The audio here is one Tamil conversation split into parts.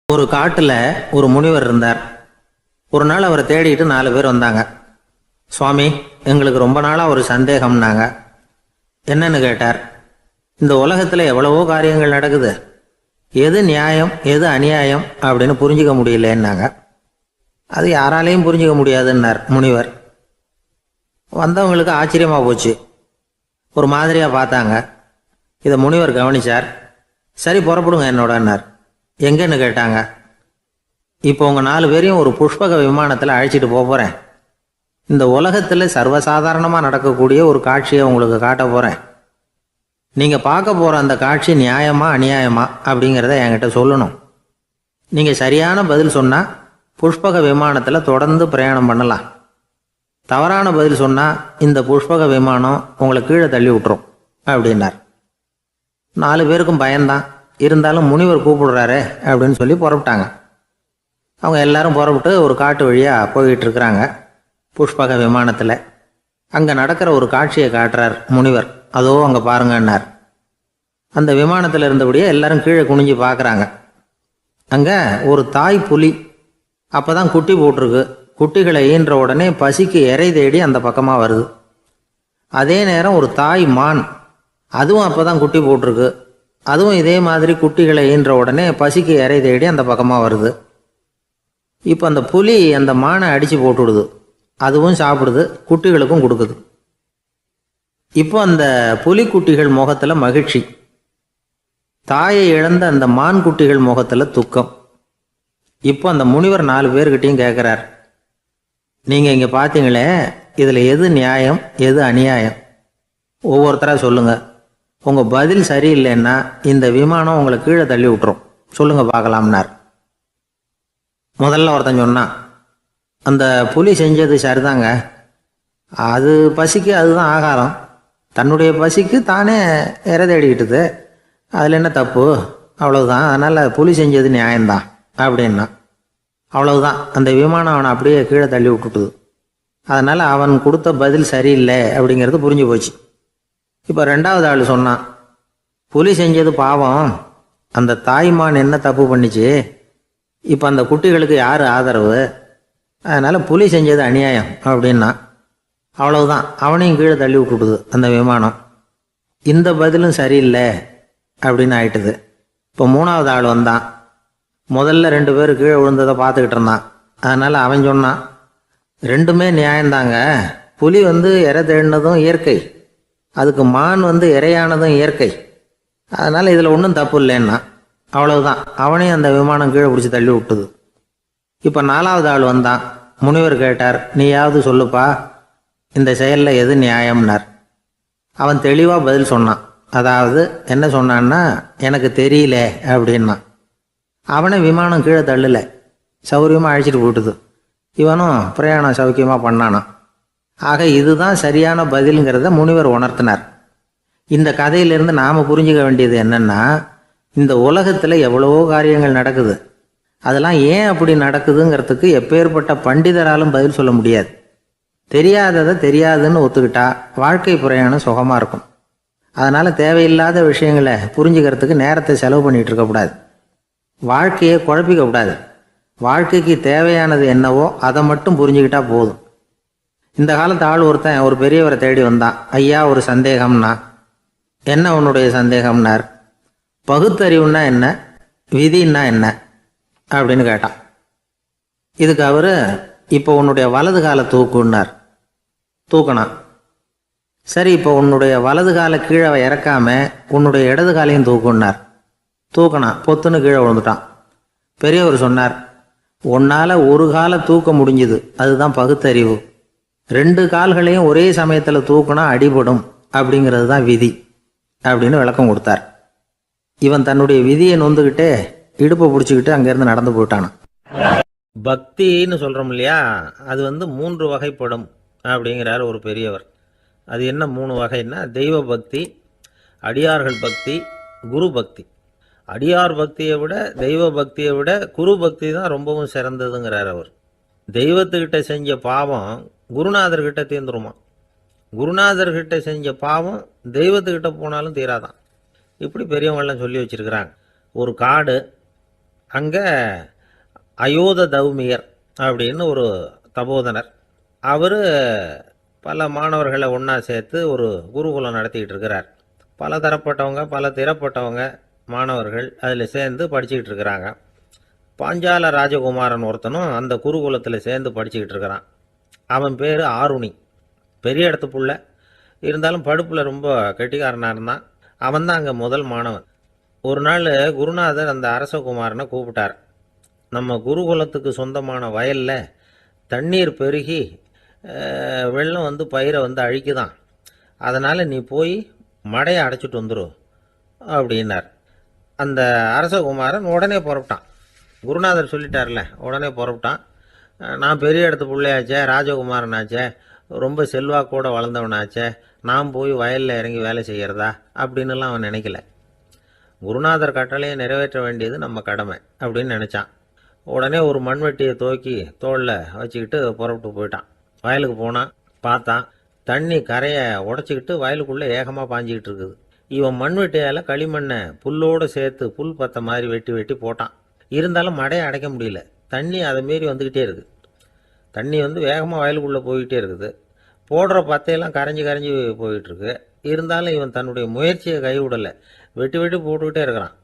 ஒரு காட்டுல ஒரு முனிவர் இருந்தார். ஒரு நாள் அவரை தேடிட்டு 4 பேர் வந்தாங்க. சுவாமி, எங்களுக்கு ரொம்ப நாளா ஒரு சந்தேகம்னாங்க. என்னன்னு கேட்டார். இந்த உலகத்துல எவ்வளவோ காரியங்கள் நடக்குது, எது நியாயம் எது அநியாயம் அப்படின்னு புரிஞ்சுக்க முடியலன்னாங்க. அது யாராலையும் புரிஞ்சுக்க முடியாதுன்னார் முனிவர். வந்தவங்களுக்கு ஆச்சரியமா போச்சு, ஒரு மாதிரியா பார்த்தாங்க. இதை முனிவர் கவனிச்சார். சரி, புறப்படுங்க என்னோடன்னார். எங்கன்னு கேட்டாங்க. இப்போ உங்க 4 பேரையும் ஒரு புஷ்பக விமானத்தில் அழைச்சிட்டு போறேன். இந்த உலகத்தில் சர்வசாதாரணமாக நடக்கக்கூடிய ஒரு காட்சியை உங்களுக்கு காட்ட போறேன். நீங்க பார்க்க போற அந்த காட்சி நியாயமா அநியாயமா அப்படிங்கிறத என்கிட்ட சொல்லணும். நீங்க சரியான பதில் சொன்னா புஷ்பக விமானத்தில் தொடர்ந்து பிரயாணம் பண்ணலாம். தவறான பதில் சொன்னா இந்த புஷ்பக விமானம் உங்களை கீழே தள்ளி விட்டுரும் அப்படின்னார். 4 பேருக்கும் பயம்தான். இருந்தாலும் முனிவர் கூப்பிடுறாரு அப்படின்னு சொல்லி புறப்பட்டாங்க. அவங்க எல்லாரும் புறப்பட்டு ஒரு காட்டு வழியாக போய்கிட்டு இருக்கிறாங்க புஷ்பக விமானத்தில். அங்கே நடக்கிற ஒரு காட்சியை காட்டுறார் முனிவர். அதோ அங்கே பாருங்கன்னார். அந்த விமானத்தில் இருந்தபடியே எல்லாரும் கீழே குனிஞ்சு பார்க்குறாங்க. அங்கே ஒரு தாய் புலி அப்போ தான் குட்டி போட்டிருக்கு. குட்டிகளை ஈன்ற உடனே பசிக்கு இறை தேடி அந்த பக்கமாக வருது. அதே நேரம் ஒரு தாய் மான், அதுவும் அப்போ தான் குட்டி போட்டிருக்கு. அதுவும் இதே மாதிரி குட்டிகளை ஈன்ற உடனே பசிக்கு இறை தேடி அந்த பக்கமாக வருது. இப்போ அந்த புலி அந்த மானை அடித்து போட்டுவிடுது. அதுவும் சாப்பிடுது, குட்டிகளுக்கும் கொடுக்குது. இப்போ அந்த புலி குட்டிகள் முகத்தில் மகிழ்ச்சி, தாயை இழந்த அந்த மான் குட்டிகள் முகத்தில் துக்கம். இப்போ அந்த முனிவர் 4 பேர்கிட்டையும் கேட்குறார், நீங்கள் இங்கே பார்த்தீங்களே, இதில் எது நியாயம் எது அநியாயம்? ஒவ்வொருத்தராக சொல்லுங்கள். உங்கள் பதில் சரியில்லைன்னா இந்த விமானம் உங்களை கீழே தள்ளி விட்டுரும். சொல்லுங்கள் பார்க்கலாம்னார். முதல்ல ஒருத்தன் சொன்னான், அந்த புலி செஞ்சது சரிதாங்க. அது பசிக்கு அதுதான் ஆகாரம். தன்னுடைய பசிக்கு தானே இறை தேடிக்கிட்டுது. அதில் என்ன தப்பு? அவ்வளவுதான். அதனால் புலி செஞ்சது நியாயம்தான் அப்படின்னா. அவ்வளவுதான், அந்த விமானம் அவனை அப்படியே கீழே தள்ளி விட்டுட்டுது. அதனால் அவன் கொடுத்த பதில் சரியில்லை அப்படிங்கிறது புரிஞ்சு போச்சு. இப்போ 2வது ஆள் சொன்னான், புலி செஞ்சது பாவம். அந்த தாய்மான் என்ன தப்பு பண்ணிச்சு? இப்போ அந்த குட்டிகளுக்கு யார் ஆதரவு? அதனால் புலி செஞ்சது அநியாயம் அப்படின்னா. அவ்வளவுதான், அவனையும் கீழே தள்ளி விட்டுடுது அந்த விமானம். இந்த பதிலும் சரியில்லை அப்படின்னு ஆயிட்டுது. இப்போ 3வது ஆள் வந்தான். முதல்ல 2 பேர் கீழே விழுந்ததை பார்த்துக்கிட்டு இருந்தான். அதனால் அவன் சொன்னான், ரெண்டுமே நியாயம்தாங்க. புலி இறை தேடினதும் இயற்கை, அதுக்கு மான் இறையானதும் இயற்கை. அதனால் இதில் ஒன்றும் தப்பு இல்லைன்னா. அவ்வளவுதான், அவனையும் அந்த விமானம் கீழே பிடிச்சி தள்ளி விட்டுது. இப்போ 4வது ஆள் வந்தான். முனிவர் கேட்டார், நீயாவது சொல்லுப்பா, இந்த செயலில் எது நியாயம்னார். அவன் தெளிவாக பதில் சொன்னான். அதாவது என்ன சொன்னான்னா, எனக்கு தெரியல அப்படின்னா. அவனை விமானம் கீழே தள்ளலை, சௌரியமாக அழைச்சிட்டு போட்டுது. இவனும் பிரயாணம் சௌக்கியமாக பண்ணானான். ஆக இதுதான் சரியான பதிலுங்கிறத முனிவர் உணர்த்தினார். இந்த கதையிலிருந்து நாம் புரிஞ்சுக்க வேண்டியது என்னன்னா, இந்த உலகத்தில் எவ்வளவோ காரியங்கள் நடக்குது. அதெல்லாம் ஏன் அப்படி நடக்குதுங்கிறதுக்கு எப்பேற்பட்ட பண்டிதராலும் பதில் சொல்ல முடியாது. தெரியாததை தெரியாதுன்னு ஒத்துக்கிட்டா வாழ்க்கை பிரயாணம் சுகமாக இருக்கும். அதனால் தேவையில்லாத விஷயங்களை புரிஞ்சுக்கிறதுக்கு நேரத்தை செலவு பண்ணிகிட்டு இருக்கக்கூடாது. வாழ்க்கையை குழப்பிக்க கூடாது. வாழ்க்கைக்கு தேவையானது என்னவோ அதை மட்டும் புரிஞ்சுக்கிட்டா போதும். இந்த காலத்து ஆள் ஒருத்தன் ஒரு பெரியவரை தேடி வந்தான். ஐயா, ஒரு சந்தேகம்னா. என்ன உன்னுடைய சந்தேகம்னார். பகுத்தறிவுன்னா என்ன, விதின்னா என்ன அப்படின்னு கேட்டான். இதுக்கு அவர், இப்போ உன்னுடைய வலது காலை தூக்குன்னார். தூக்கினான். சரி, இப்போ உன்னுடைய வலது காலை கீழே இறக்காம உன்னுடைய இடது காலையும் தூக்குன்னார். தூக்கினான். பொத்துன்னு கீழே விழுந்துட்டான். பெரியவர் சொன்னார், உன்னால் ஒரு காலை தூக்க முடிஞ்சுது, அதுதான் பகுத்தறிவு. 2 கால்களையும் ஒரே சமயத்தில் தூக்குனா அடிபடும், அப்படிங்கிறது தான் விதி அப்படின்னு விளக்கம் கொடுத்தார். இவன் தன்னுடைய விதியை நொந்துக்கிட்டே இடுப்பை பிடிச்சிக்கிட்டு அங்கேருந்து நடந்து போயிட்டானான். பக்தின்னு சொல்கிறோம் இல்லையா, அது 3 வகைப்படும் அப்படிங்கிறார் ஒரு பெரியவர். அது என்ன 3 வகைன்னா, தெய்வ பக்தி, அடியார்கள் பக்தி, குரு பக்தி. அடியார் பக்தியை விட தெய்வ பக்தியை விட குரு பக்தி தான் ரொம்பவும் சிறந்ததுங்கிறார் அவர். தெய்வத்துக்கிட்ட செஞ்ச பாவம் குருநாதர்கிட்ட தீர்ந்துருமா, குருநாதர்கிட்ட செஞ்ச பாவம் தெய்வத்துக்கிட்ட போனாலும் தீராதான். இப்படி பெரியவங்களாம் சொல்லி வச்சிருக்கிறாங்க. ஒரு காடு, அங்கே அயோத தௌமியர் அப்படின்னு ஒரு தபோதனர். அவர் பல மாணவர்களை ஒன்றா சேர்த்து ஒரு குருகுலம் நடத்திக்கிட்டு இருக்கிறார். பல தரப்பட்டவங்க பல திறப்பட்டவங்க மாணவர்கள் அதில் சேர்ந்து படிச்சுக்கிட்டு இருக்கிறாங்க. பாஞ்சால ராஜகுமாரன் ஒருத்தனும் அந்த குருகுலத்தில் சேர்ந்து படிச்சுக்கிட்டு இருக்கிறான். அவன் பேர் ஆருணி. பெரிய இடத்து புள்ள, இருந்தாலும் படுப்பில் ரொம்ப கெட்டிக்காரனாக இருந்தான். அவன் தான் அங்கே முதல் மாணவன். ஒரு நாள் குருநாதர் அந்த அரசகுமாரனை கூப்பிட்டார். நம்ம குருகுலத்துக்கு சொந்தமான வயலில் தண்ணீர் பெருகி வெள்ளம் வந்து பயிரை வந்து அழிக்குதான். அதனால் நீ போய் மடையை அடைச்சிட்டு வந்துடும் அப்படின்னார். அந்த அரசகுமாரன் உடனே புறப்பட்டான். குருநாதர் சொல்லிட்டார்ல, உடனே புறப்பட்டான். நான் பெரிய இடத்து பிள்ளையாச்சே, ராஜகுமாரனாச்சே, ரொம்ப செல்வாக்கூட வளர்ந்தவனாச்சே, நான் போய் வயலில் இறங்கி வேலை செய்கிறதா அப்படின்னுலாம் அவன் நினைக்கல. குருநாதர் கட்டளையை நிறைவேற்ற வேண்டியது நம்ம கடமை அப்படின்னு நினச்சான். உடனே ஒரு மண்வெட்டியை தூக்கி தோளில் வச்சுக்கிட்டு புறப்பட்டு போயிட்டான். வயலுக்கு போனான். பார்த்தான், தண்ணி கரையை உடச்சிக்கிட்டு வயலுக்குள்ளே ஏகமாக பாஞ்சிக்கிட்டு இருக்குது. இவன் மண்வெட்டியால் களிமண்ணை புல்லோடு சேர்த்து புல் பத்த மாதிரி வெட்டி வெட்டி போட்டான். இருந்தாலும் மடையை அடைக்க முடியல. தண்ணி அதை மீறி வந்துக்கிட்டே இருக்குது. தண்ணி வந்து வேகமாக வயலுக்குள்ளே போய்கிட்டே இருக்குது. போடுற பத்தையெல்லாம் கரைஞ்சி கரைஞ்சி போயிட்டுருக்கு. இருந்தாலும் இவன் தன்னுடைய முயற்சியை கைவிடலை. வெட்டி வெட்டி போட்டுக்கிட்டே இருக்கிறான்.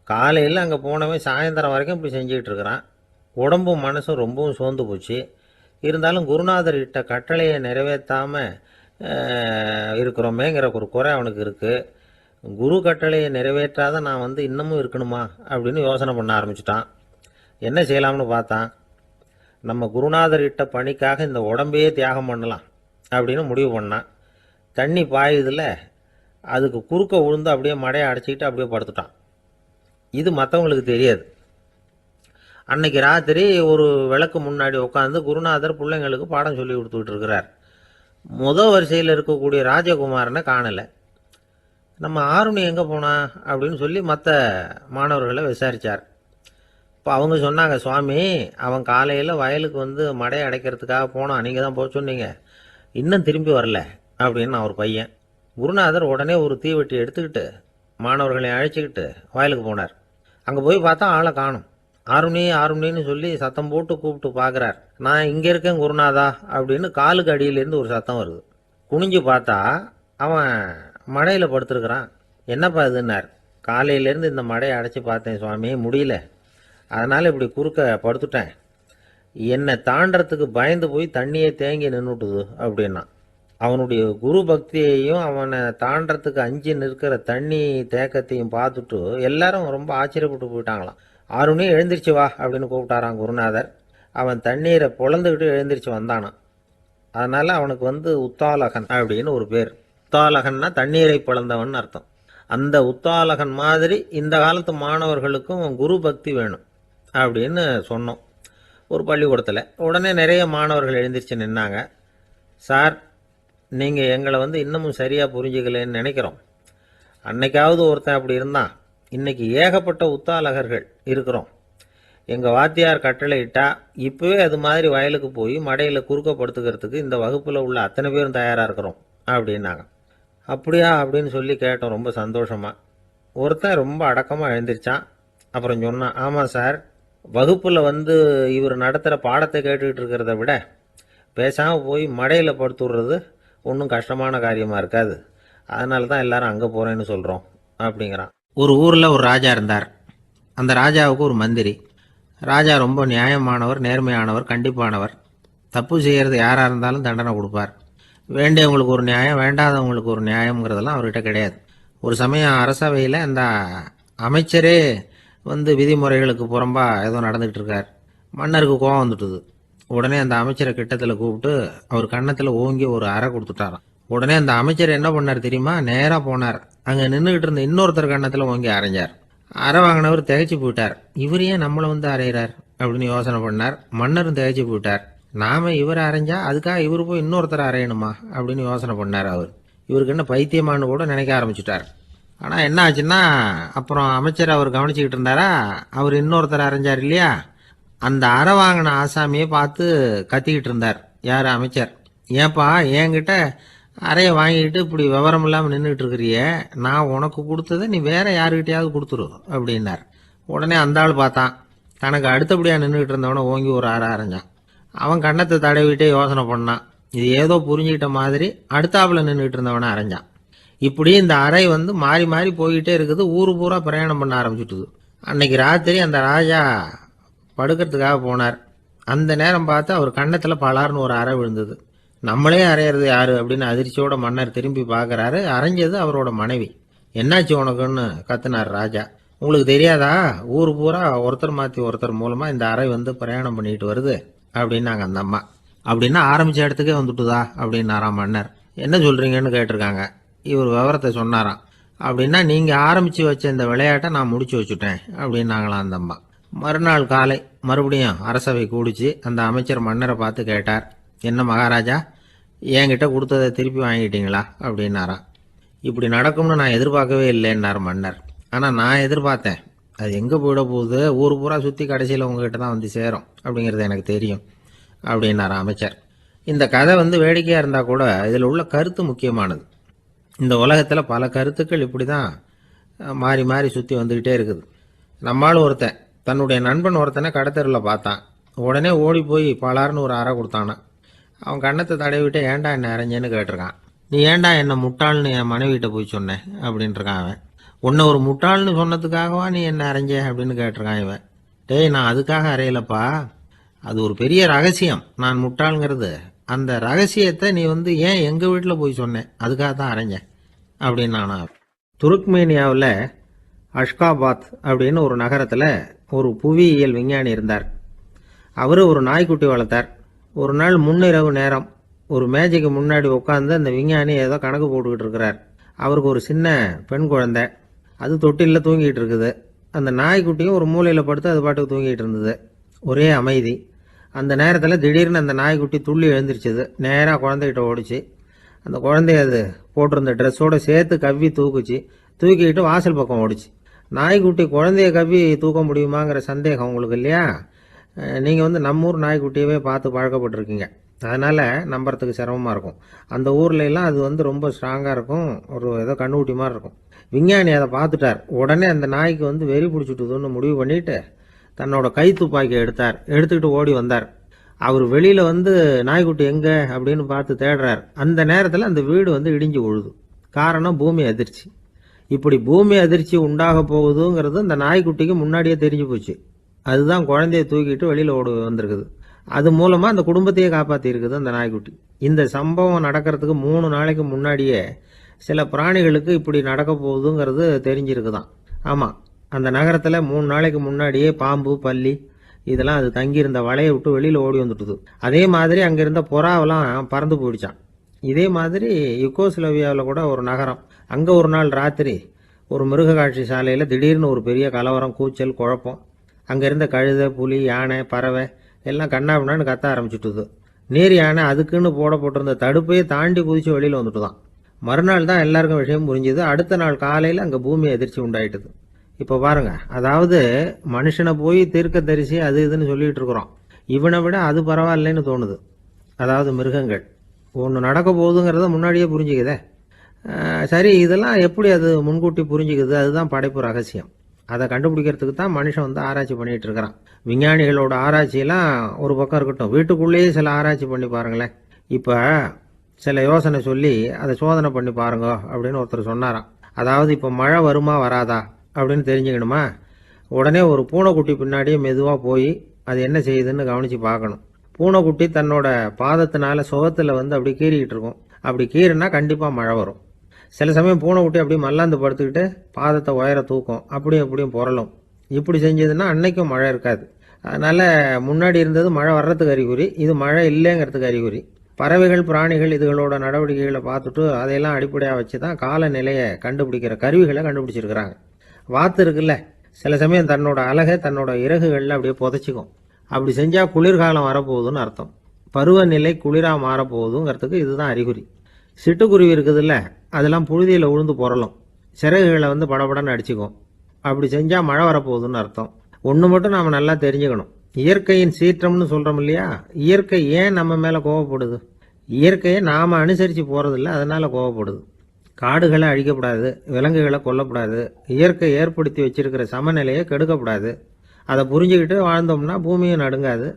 காலையில் அங்கே போனவன் சாயந்தரம் வரைக்கும் இப்படி செஞ்சுக்கிட்டு இருக்கிறான். உடம்பும் மனசும் ரொம்பவும் சோர்ந்து போச்சு. இருந்தாலும் குருநாதர் இட்ட கட்டளையை நிறைவேற்றாமல் இருக்கிறோமேங்கிற ஒரு குறை அவனுக்கு இருக்குது. குரு கட்டளையை நிறைவேற்றாத நான் வந்து இன்னமும் இருக்கணுமா அப்படின்னு யோசனை பண்ண ஆரம்பிச்சிட்டான். என்ன செய்யலாம்னு பார்த்தான். நம்ம குருநாதர் இட்ட பணிக்காக இந்த உடம்பையே தியாகம் பண்ணலாம் அப்படின்னு முடிவு பண்ணான். தண்ணி பாயுதில் அதுக்கு குறுக்க விழுந்து அப்படியே மடையை அடைச்சிக்கிட்டு அப்படியே படுத்துட்டான். இது மற்றவங்களுக்கு தெரியாது. அன்னைக்கு ராத்திரி ஒரு விளக்கு முன்னாடி உட்காந்து குருநாதர் பிள்ளைங்களுக்கு பாடம் சொல்லி கொடுத்துக்கிட்டு இருக்கிறார். வரிசையில் இருக்கக்கூடிய ராஜகுமாரனை காணலை. நம்ம ஆருணி எங்கே போனா அப்படின்னு சொல்லி மற்ற மாணவர்களை விசாரித்தார். இப்போ அவங்க சொன்னாங்க, சுவாமி அவன் காலையில் வயலுக்கு வந்து மடையை அடைக்கிறதுக்காக போனான், நீங்கள் தான் போக சொன்னீங்க, இன்னும் திரும்பி வரல அப்படின்னு அவர் பையன். குருநாதர் உடனே ஒரு தீவெட்டி எடுத்துக்கிட்டு மாணவர்களை அழைச்சிக்கிட்டு வயலுக்கு போனார். அங்கே போய் பார்த்தா ஆளை காணும். ஆருணி ஆருணின்னு சொல்லி சத்தம் போட்டு கூப்பிட்டு பார்க்குறார். நான் இங்கே இருக்கேன் குருநாதா அப்படின்னு காலுக்கு அடியிலேருந்து ஒரு சத்தம் வருது. குனிஞ்சு பார்த்தா அவன் மடையில் படுத்துருக்குறான். என்னப்பா இதுன்னார். காலையிலேருந்து இந்த மடையை அடைச்சி பார்த்தேன் சுவாமி, முடியல, அதனால் இப்படி குறுக்க படுத்துட்டேன். என்னை தாண்டறதுக்கு பயந்து போய் தண்ணியை தேங்கி நின்றுட்டுது அப்படின்னா. அவனுடைய குரு பக்தியையும் அவனை தாண்டறதுக்கு அஞ்சு நிற்கிற தண்ணி தேக்கத்தையும் பார்த்துட்டு எல்லாரும் ரொம்ப ஆச்சரியப்பட்டு போயிட்டாங்களாம். ஆருணி எழுந்திரிச்சு வா அப்படின்னு கூப்பிட்டாரான் குருநாதர். அவன் தண்ணீரை பொழந்துக்கிட்டு எழுந்திரிச்சு வந்தானான். அதனால் அவனுக்கு வந்து உத்தாலகன் அப்படின்னு ஒரு பேர். உத்தாலகன்னா தண்ணீரை பிளந்தவன் அர்த்தம். அந்த உத்தாலகன் மாதிரி இந்த காலத்து மாணவர்களுக்கும் குரு பக்தி வேணும் அப்படின்னு சொன்னோம் ஒரு பள்ளிக்கூடத்தில். உடனே நிறைய மாணவர்கள் எழுந்திரிச்சு நின்னாங்க. சார், நீங்கள் எங்களை வந்து இன்னமும் சரியாக புரிஞ்சுக்கலன்னு நினைக்கிறோம். அன்னைக்காவது ஒருத்தன் அப்படி இருந்தான், இன்னைக்கு ஏகப்பட்ட உத்தாலகர்கள் இருக்கிறோம். எங்கள் வாத்தியார் கட்டளை இட்டா இப்போவே அது மாதிரி வயலுக்கு போய் மடையில் குறுக்கப்படுத்துக்கிறதுக்கு இந்த வகுப்பில் உள்ள அத்தனை பேரும் தயாராக இருக்கிறோம் அப்படின்னாங்க. அப்படியா அப்படின்னு சொல்லி கேட்டோம் ரொம்ப சந்தோஷமாக. ஒருத்தன் ரொம்ப அடக்கமாக எழுந்திரிச்சான். அப்புறம் சொன்னான், ஆமாம் சார், வகுப்பில் வந்து இவர் நடத்துகிற பாடத்தை கேட்டுக்கிட்டு இருக்கிறத விட பேசாமல் போய் மடையில் படுத்துடுறது ஒன்றும் கஷ்டமான காரியமாக இருக்காது, அதனால தான் எல்லாரும் அங்கே போகிறேன்னு சொல்கிறோம் அப்படிங்கிறான். ஒரு ஊரில் ஒரு ராஜா இருந்தார். அந்த ராஜாவுக்கு ஒரு மந்திரி. ராஜா ரொம்ப நியாயமானவர், நேர்மையானவர், கண்டிப்பானவர். தப்பு செய்கிறது யாராக இருந்தாலும் தண்டனை கொடுப்பார். வேண்டியவங்களுக்கு ஒரு நியாயம், வேண்டாதவங்களுக்கு ஒரு நியாயங்கிறதெல்லாம் அவர்கிட்ட கிடையாது. ஒரு சமயம் அரசவையில் அந்த அமைச்சரே வந்து விதிமுறைகளுக்கு புறம்பா ஏதோ நடந்துகிட்டு இருக்கார். மன்னருக்கு கோபம் வந்துட்டுது. உடனே அந்த அமைச்சரை கிட்டத்தில் கூப்பிட்டு அவர் கன்னத்தில் ஓங்கி ஒரு அறை கொடுத்துட்டாராம். உடனே அந்த அமைச்சர் என்ன பண்ணார் தெரியுமா, நேராக போனார். அங்கே நின்றுக்கிட்டு இருந்த இன்னொருத்தர் கன்னத்தில் ஓங்கி அரைஞ்சார். அறை வாங்கினவர் திகைச்சு போயிட்டார். இவர் ஏன் நம்மளை வந்து அரைகிறார் அப்படின்னு யோசனை பண்ணார். மன்னரும் திகைச்சு போயிட்டார். நாம இவரை அரைஞ்சா அதுக்காக இவர் போய் இன்னொருத்தரை அரையணுமா அப்படின்னு யோசனை பண்ணார். இவருக்கு என்ன பைத்தியமானு கூட நினைக்க ஆரம்பிச்சுட்டார். ஆனால் என்ன ஆச்சுன்னா, அப்புறம் அமைச்சர் அவர் கவனிச்சுக்கிட்டு இருந்தாரா, அவர் இன்னொருத்தரை அரைஞ்சார் இல்லையா, அந்த அறை வாங்கின ஆசாமியை பார்த்து கத்திக்கிட்டு இருந்தார். யார்? அமைச்சர். ஏன்பா என்கிட்ட அறையை வாங்கிக்கிட்டு இப்படி விவரம் இல்லாமல் நின்றுட்டு இருக்கிறிய, நான் உனக்கு கொடுத்ததை நீ வேற யாருக்கிட்டையாவது கொடுத்துரு அப்படின்னார். உடனே அந்த ஆள் பார்த்தான். தனக்கு அடுத்தபடியாக நின்றுக்கிட்டு இருந்தவனை ஓங்கி ஒரு அறை அரைஞ்சான். அவன் கன்னத்தை தடவிட்டே யோசனை பண்ணான். இது ஏதோ புரிஞ்சுக்கிட்ட மாதிரி அடுத்தாப்புல நின்றுக்கிட்டு இருந்தவனை அரைஞ்சான். இப்படி இந்த அறை மாறி மாறி போய்கிட்டே இருக்குது. ஊர் பூரா பிரயாணம் பண்ண ஆரம்பிச்சுட்டுது. அன்னைக்கு ராத்திரி அந்த ராஜா படுக்கிறதுக்காக போனார். அந்த நேரம் பார்த்து அவர் கன்னத்தில் பலார்னு ஒரு அறை விழுந்தது. நம்மளே அரையிறது யாரு அப்படின்னு அதிர்ச்சியோட மன்னர் திரும்பி பார்க்குறாரு. அரைஞ்சது அவரோட மனைவி. என்னாச்சு உனக்குன்னு கத்துனார் ராஜா. உங்களுக்கு தெரியாதா, ஊர் பூரா ஒருத்தர் மாற்றி ஒருத்தர் மூலமாக இந்த அறை பிரயாணம் பண்ணிட்டு வருது அப்படின்னாங்க அந்த அம்மா. அப்படின்னா ஆரம்பித்த இடத்துக்கே வந்துட்டுதா அப்படின்னாராம் மன்னர். என்ன சொல்கிறீங்கன்னு கேட்டிருக்காங்க. இவர் விவரத்தை சொன்னாராம். அப்படின்னா நீங்கள் ஆரம்பித்து வச்ச இந்த விளையாட்டை நான் முடிச்சு வச்சுட்டேன் அப்படின்னாங்களாம் அந்த அம்மா. மறுநாள் காலை மறுபடியும் அரசவை கூடிச்சு அந்த அமைச்சர் மன்னரை பார்த்து கேட்டார். என்ன மகாராஜா, என்கிட்ட கொடுத்ததை திருப்பி வாங்கிட்டீங்களா அப்படின்னாராம். இப்படி நடக்கும்னு நான் எதிர்பார்க்கவே இல்லைன்னார் மன்னர். ஆனால் நான் எதிர்பார்த்தேன். அது எங்கே போயிட போகுது, ஊர் பூரா சுற்றி கடைசியில் உங்ககிட்ட தான் வந்து சேரும் அப்படிங்கிறது எனக்கு தெரியும் அப்படின்னார் அமைச்சர். இந்த கதை வேடிக்கையாக இருந்தால் கூட இதில் உள்ள கருத்து முக்கியமானது. இந்த உலகத்தில் பல கருத்துக்கள் இப்படி தான் மாறி மாறி சுற்றி வந்துக்கிட்டே இருக்குது. நம்மால் ஒருத்தன் தன்னுடைய நண்பன் ஒருத்தனை கடத்தெருவில் பார்த்தான். உடனே ஓடி போய் பலார்னு ஒரு அறை கொடுத்தானா. அவன் கன்னத்தை தடவிட்டு ஏன்டா என்ன அரைஞ்சேன்னு கேட்டிருக்கான். நீ ஏன்டா என்ன முட்டாள்னு என் மனைவிட்ட போய் சொன்னேன் அப்படின்ட்டுருக்கான் அவன். உன்னை ஒரு முட்டாள்னு சொன்னதுக்காகவா நீ என்ன அரைஞ்ச அப்படின்னு கேட்டிருக்கான் இவன். டேய், நான் அதுக்காக அறையலப்பா, அது ஒரு பெரிய ரகசியம். நான் முட்டாளுங்கிறது அந்த ரகசியத்தை நீ ஏன் எங்கள் வீட்டில் போய் சொன்னேன், அதுக்காக தான் அரைஞ்சேன் அப்படின்னு நான். துருக்மேனியாவில் அஷ்காபாத் அப்படின்னு ஒரு நகரத்தில் ஒரு புவியியல் விஞ்ஞானி இருந்தார். அவர் ஒரு நாய்க்குட்டி வளர்த்தார். ஒரு நாள் முன்னிரவு நேரம் ஒரு மேஜைக்கு முன்னாடி உட்காந்து அந்த விஞ்ஞானி ஏதோ கணக்கு போட்டுக்கிட்டு இருக்கிறார். அவருக்கு ஒரு சின்ன பெண் குழந்தை, அது தொட்டிலில் தூங்கிட்டு இருக்குது. அந்த நாய்க்குட்டியும் ஒரு மூலையில் படுத்து அது பாட்டுக்கு தூங்கிட்டு இருந்தது. ஒரே அமைதி. அந்த நேரத்தில் திடீர்னு அந்த நாய்க்குட்டி துள்ளி எழுந்திரிச்சது. நேராக குழந்தைகிட்ட ஓடிச்சு. அந்த குழந்தைய அது போட்டிருந்த ட்ரெஸ்ஸோடு சேர்த்து கவ்வி தூக்குச்சு. தூக்கிக்கிட்டு வாசல் பக்கம் ஓடிச்சு. நாய்க்குட்டி குழந்தைய கவ்வி தூக்க முடியுமாங்கிற சந்தேகம் உங்களுக்கு இல்லையா? நீங்கள் நம்ம ஊர் நாய்க்குட்டியவே பார்த்து பழக்கப்பட்டிருக்கீங்க. அதனால் நம்புறதுக்கு சிரமமாக இருக்கும். அந்த ஊர்லெலாம் அது ரொம்ப ஸ்ட்ராங்காக இருக்கும். ஒரு ஏதோ கண்ணுக்குட்டி மாதிரி இருக்கும். விஞ்ஞானி அதை பார்த்துட்டார். உடனே அந்த நாய்க்கு வெறி பிடிச்சிட்டுதுன்னு முடிவு பண்ணிவிட்டு தன்னோட கை துப்பாக்கி எடுத்துக்கிட்டு ஓடி வந்தார். அவர் வெளியில் நாய்க்குட்டி எங்கே அப்படின்னு பார்த்து தேடுறார். அந்த நேரத்தில் அந்த வீடு இடிஞ்சு விழுது. காரணம் பூமி அதிர்ச்சி. இப்படி பூமி அதிர்ச்சி உண்டாக போகுதுங்கிறது அந்த நாய்க்குட்டிக்கு முன்னாடியே தெரிஞ்சு போச்சு. அதுதான் குழந்தைய தூக்கிட்டு வெளியில் ஓடி வந்திருக்குது. அது மூலமாக அந்த குடும்பத்தையே காப்பாற்றிருக்குது அந்த நாய்க்குட்டி. இந்த சம்பவம் நடக்கிறதுக்கு 3 நாளைக்கு முன்னாடியே சில பிராணிகளுக்கு இப்படி நடக்க போகுதுங்கிறது தெரிஞ்சிருக்குதான். ஆமாம், அந்த நகரத்தில் 3 நாளைக்கு முன்னாடியே பாம்பு, பல்லி இதெல்லாம் அது தங்கியிருந்த வலையை விட்டு வெளியில் ஓடி வந்துட்டுது. அதே மாதிரி அங்கே இருந்த புறாவெல்லாம் பறந்து போயிடுச்சான். இதே மாதிரி யுகோஸ்லோவியாவில் கூட ஒரு நகரம், அங்கே ஒரு நாள் ராத்திரி ஒரு மிருக காட்சி சாலையில் திடீர்னு ஒரு பெரிய கலவரம், கூச்சல், குழப்பம். அங்கே இருந்த கழுதை, புலி, யானை, பறவை எல்லாம் கண்ணாபின்னான்னு கத்த ஆரம்பிச்சுட்டுது. நீர் யானை அதுக்குன்னு போட்டிருந்த தடுப்பையே தாண்டி குதிச்சு வெளியில் வந்துட்டு தான். மறுநாள் தான் எல்லாருக்கும் விஷயம் புரிஞ்சுது. அடுத்த நாள் காலையில் அங்கே பூமி அதிர்ச்சி உண்டாயிட்டுது. இப்போ பாருங்க, அதாவது மனுஷனை போய் தீர்க்க தரிசி அது இதுன்னு சொல்லிட்டு இருக்கிறோம். இவனை விட அது பரவாயில்லைன்னு தோணுது. அதாவது மிருகங்கள் ஒன்று நடக்க போகுதுங்கிறத முன்னாடியே புரிஞ்சுக்குதே. சரி, இதெல்லாம் எப்படி அது முன்கூட்டி புரிஞ்சுக்குது? அதுதான் படைப்பு ரகசியம். அதை கண்டுபிடிக்கிறதுக்கு தான் மனுஷன் ஆராய்ச்சி பண்ணிகிட்டு இருக்கிறான். விஞ்ஞானிகளோட ஆராய்ச்சியெல்லாம் ஒரு பக்கம் இருக்கட்டும், வீட்டுக்குள்ளேயே சில ஆராய்ச்சி பண்ணி பாருங்களேன். இப்போ சில யோசனை சொல்லி அதை சோதனை பண்ணி பாருங்க அப்படின்னு ஒருத்தர் சொன்னாராம். அதாவது இப்போ மழை வருமா வராதா அப்படின்னு தெரிஞ்சுக்கணுமா, உடனே ஒரு பூனைக்குட்டி பின்னாடியே மெதுவாக போய் அது என்ன செய்யுதுன்னு கவனித்து பார்க்கணும். பூனைக்குட்டி தன்னோட பாதத்தினால சுகத்தில் அப்படி கீறிக்கிட்டு இருக்கும். அப்படி கீறினா கண்டிப்பாக மழை வரும். சில சமயம் பூனைக்குட்டி அப்படி மல்லாந்து படுத்துக்கிட்டு பாதத்தை உயர தூக்கும், அப்படியும் புரளும். இப்படி செஞ்சதுன்னா அன்னைக்கும் மழை இருக்காது. அதனால் முன்னாடி இருந்தது மழை வர்றதுக்கு அறிகுறி, இது மழை இல்லைங்கிறதுக்கு அறிகுறி. பறவைகள், பிராணிகள் இதுகளோட நடவடிக்கைகளை பார்த்துட்டு அதையெல்லாம் அடிப்படையாக வச்சு தான் காலநிலையை கண்டுபிடிக்கிற கருவிகளை கண்டுபிடிச்சிருக்கிறாங்க. வாத்து இருக்குல்ல, சில சமயம் தன்னோட அழகை தன்னோட இறகுகளில் அப்படியே புதைச்சிக்கும். அப்படி செஞ்சால் குளிர்காலம் வரப்போகுதுன்னு அர்த்தம். பருவநிலை குளிராக மாறப்போகுதுங்கிறதுக்கு இதுதான் அறிகுறி. சிட்டுக்குருவி இருக்குதுல்ல, அதெல்லாம் புழுதியில் உழுந்து புரளும், சிறகுகளை படபடன்னு அடிச்சுக்கும். அப்படி செஞ்சால் மழை வரப்போகுதுன்னு அர்த்தம். ஒன்று மட்டும் நாம் நல்லா தெரிஞ்சுக்கணும், இயற்கையின் சீற்றம்னு சொல்கிறோம் இல்லையா, இயற்கை ஏன் நம்ம மேலே கோவப்படுது? இயற்கையை நாம் அனுசரித்து போகிறதில்ல, அதனால் கோவப்படுது. காடுகளை அழிக்கப்படாது, விலங்குகளை கொல்லக்கூடாது, இயற்கை ஏற்படுத்தி வச்சிருக்கிற சமநிலையை கெடுக்கக்கூடாது. அதை புரிஞ்சுக்கிட்டு வாழ்ந்தோம்னா பூமியும் நடுங்காது,